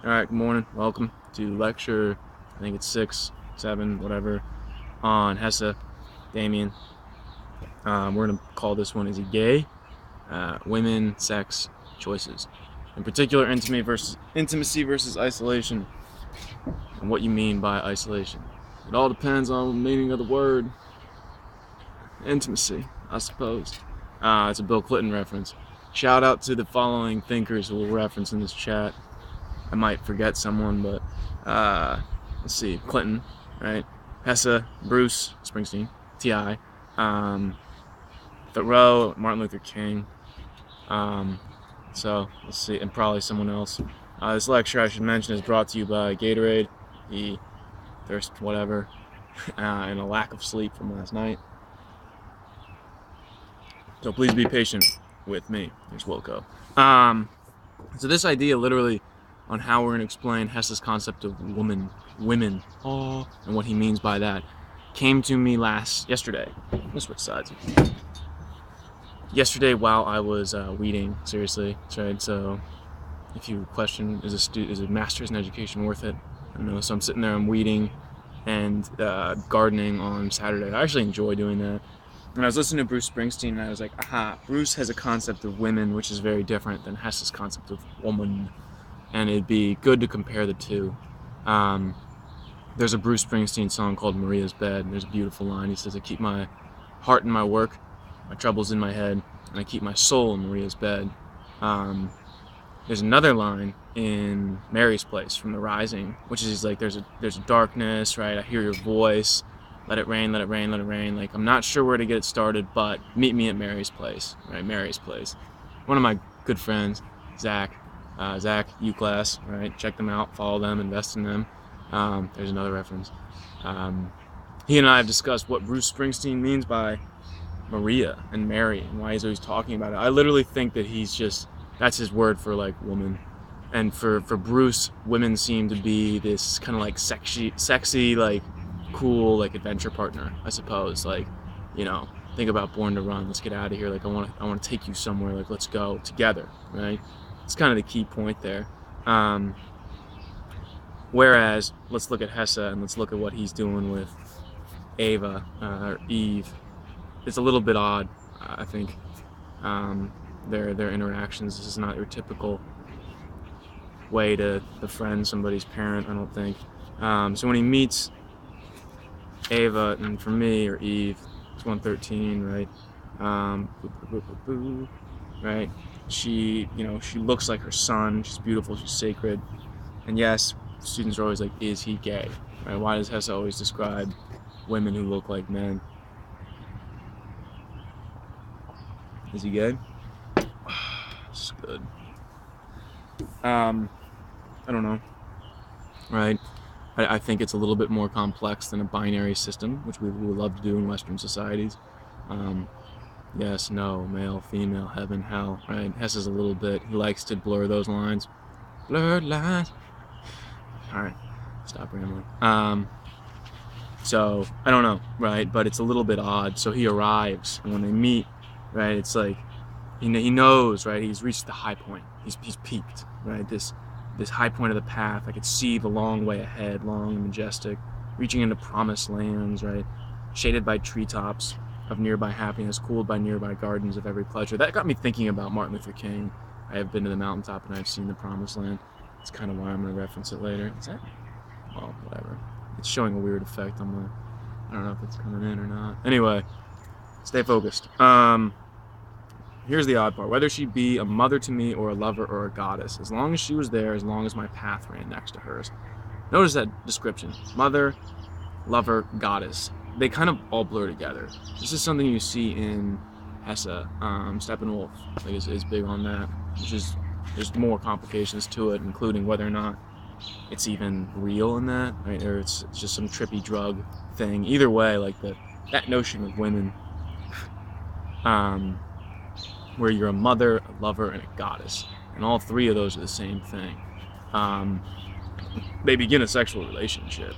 All right, good morning. Welcome to lecture, I think it's 6, 7, whatever, on Hesse, Demian. We're going to call this one, is he gay? Women, sex, choices. In particular, intimacy versus isolation, and what you mean by isolation. It all depends on the meaning of the word. Intimacy, I suppose. It's a Bill Clinton reference. Shout out to the following thinkers who will reference in this chat. I might forget someone, but let's see. Clinton, right? Hesse, Bruce Springsteen, T.I., Thoreau, Martin Luther King. So let's see, and probably someone else. This lecture, I should mention, is brought to you by Gatorade, the thirst, whatever, and a lack of sleep from last night. So please be patient with me. Here's Wilco. So this idea, literally, on how we're going to explain Hesse's concept of women, and what he means by that, came to me yesterday. Let's switch sides. Yesterday, while I was weeding, seriously, right? So, if you question, is a master's in education worth it? I don't know. So I'm sitting there, I'm weeding and gardening on Saturday. I actually enjoy doing that. And I was listening to Bruce Springsteen, and I was like, aha, Bruce has a concept of women which is very different than Hesse's concept of woman. And it'd be good to compare the two. There's a Bruce Springsteen song called Maria's Bed, and there's a beautiful line. He says, I keep my heart in my work, my troubles in my head, and I keep my soul in Maria's bed. There's another line in Mary's Place from The Rising, which is like, there's a darkness, right? I hear your voice. Let it rain, let it rain, let it rain. Like, I'm not sure where to get it started, but meet me at Mary's Place, right? Mary's Place. One of my good friends, Zach, U-Class, right? Check them out, follow them, invest in them. There's another reference. He and I have discussed what Bruce Springsteen means by Maria and Mary and why he's always talking about it. I literally think that that's his word for like woman. And for Bruce, women seem to be this kind of like sexy, like cool, like adventure partner, I suppose. Like, think about Born to Run. Let's get out of here. Like, I want to take you somewhere. Like, let's go together, right? It's kind of the key point there. Whereas, let's look at Hesse and let's look at what he's doing with Ava, or Eve. It's a little bit odd, I think. Their interactions. This is not your typical way to befriend somebody's parent, I don't think. So when he meets Ava, and for me, or Eve, it's 113, right? Right? She looks like her son. She's beautiful. She's sacred. And yes, students are always like, is he gay? Right? Why does Hesse always describe women who look like men? Is he gay? It's good. I don't know. Right? I think it's a little bit more complex than a binary system, which we would love to do in Western societies. Yes, no, male, female, heaven, hell, right? Hess is a little bit, he likes to blur those lines. Blurred lines. Alright, stop rambling. So, I don't know, right? But it's a little bit odd. So he arrives, and when they meet, right, it's like, he knows, right? He's reached the high point. He's peaked, right? This high point of the path. I could see the long way ahead, long and majestic, reaching into promised lands, right? Shaded by treetops of nearby happiness, cooled by nearby gardens of every pleasure. That got me thinking about Martin Luther King. I have been to the mountaintop and I've seen the promised land. It's kind of why I'm going to reference it later. Is that? Well, whatever. It's showing a weird effect on I don't know if it's coming in or not. Anyway, stay focused. Here's the odd part. Whether she be a mother to me or a lover or a goddess, as long as she was there, as long as my path ran next to hers. Notice that description. Mother, lover, goddess. They kind of all blur together. This is something you see in Hesse. Steppenwolf is big on that. There's more complications to it, including whether or not it's even real in that, right? Or it's just some trippy drug thing. Either way, like that notion of women, where you're a mother, a lover, and a goddess. And all three of those are the same thing. They begin a sexual relationship.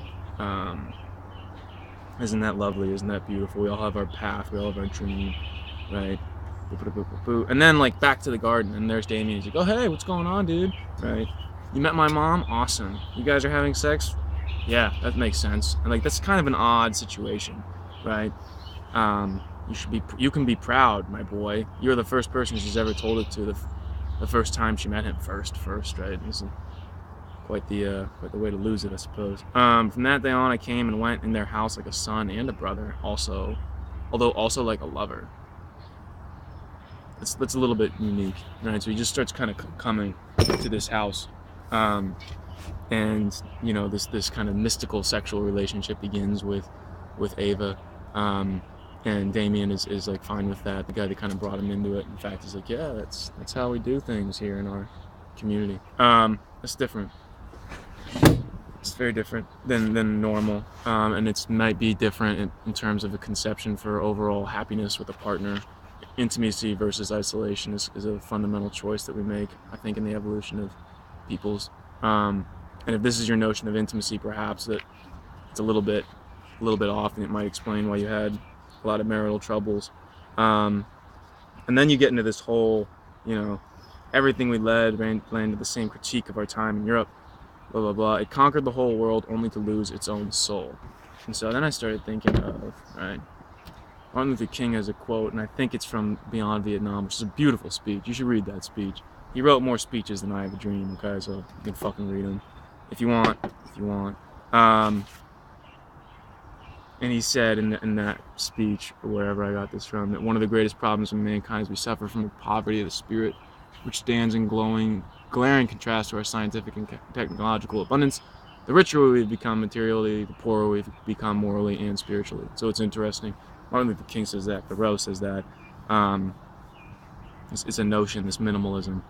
Isn't that lovely? Isn't that beautiful? We all have our path. We all have our dream, right? And then, like, back to the garden, and there's Demian. He's like, oh, hey, what's going on, dude? Right? You met my mom? Awesome. You guys are having sex? Yeah, that makes sense. And like, that's kind of an odd situation, right? You can be proud, my boy. You're the first person she's ever told it to, the first time she met him first, right? This is quite the way to lose it, I suppose. From that day on, I came and went in their house like a son and a brother, although also like a lover. That's a little bit unique, right? So he just starts kind of coming to this house, and you know, this kind of mystical sexual relationship begins with Ava, and Demian is like fine with that. The guy that kind of brought him into it, in fact, is like, yeah, that's how we do things here in our community. That's different. It's very different than normal, and it might be different in terms of a conception for overall happiness with a partner. Intimacy versus isolation is a fundamental choice that we make, I think, in the evolution of peoples. And if this is your notion of intimacy, perhaps that it's a little bit off, and it might explain why you had a lot of marital troubles. And then you get into this whole, you know, everything we ran to the same critique of our time in Europe. Blah, blah, blah. It conquered the whole world only to lose its own soul. And so then I started thinking of, right, Martin Luther King has a quote, and I think it's from Beyond Vietnam, which is a beautiful speech. You should read that speech. He wrote more speeches than I Have a Dream, okay, so you can fucking read them if you want. And he said in that speech, or wherever I got this from, that one of the greatest problems of mankind is we suffer from a poverty of the spirit, which stands in glaring contrast to our scientific and technological abundance. The richer we've become materially, the poorer we've become morally and spiritually. So it's interesting. Martin Luther King says that. Thoreau says that. It's a notion, this minimalism,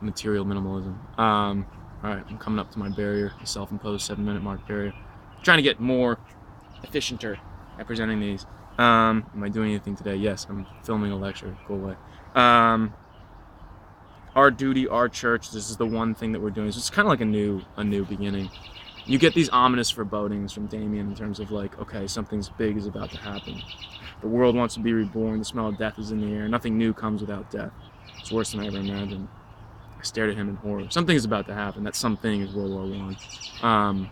material minimalism. All right, I'm coming up to my barrier, the self-imposed 7-minute mark barrier. I'm trying to get more efficienter at presenting these. Am I doing anything today? Yes, I'm filming a lecture. Go away. Our duty, our church, this is the one thing that we're doing. So it's kind of like a new beginning. You get these ominous forebodings from Demian in terms of like, okay, something's big is about to happen. The world wants to be reborn. The smell of death is in the air. Nothing new comes without death. It's worse than I ever imagined. I stared at him in horror. Something is about to happen. That something is World War I.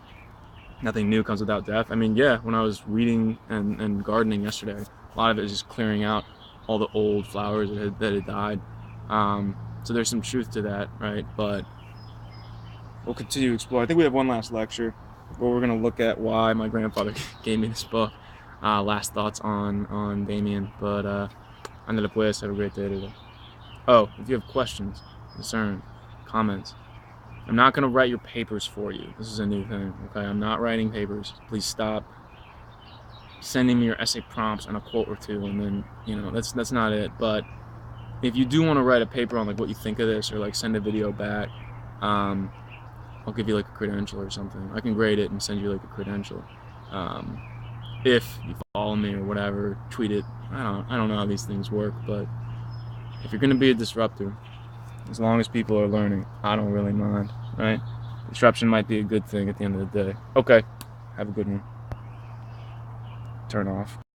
Nothing new comes without death. I mean, yeah, when I was weeding and gardening yesterday, a lot of it is just clearing out all the old flowers that had died. So there's some truth to that, right? But we'll continue to explore. I think we have one last lecture where we're going to look at why my grandfather gave me this book. Last thoughts on Demian. But Andale pues, have a great day today. Oh, if you have questions, concerns, comments, I'm not going to write your papers for you. This is a new thing, okay? I'm not writing papers. Please stop sending me your essay prompts and a quote or two, and then, you know, that's not it. But if you do want to write a paper on like what you think of this, or like send a video back, I'll give you like a credential or something. I can grade it and send you like a credential. If you follow me or whatever, tweet it. I don't know how these things work, but if you're gonna be a disruptor, as long as people are learning, I don't really mind, right? Disruption might be a good thing at the end of the day. Okay, have a good one. Turn off.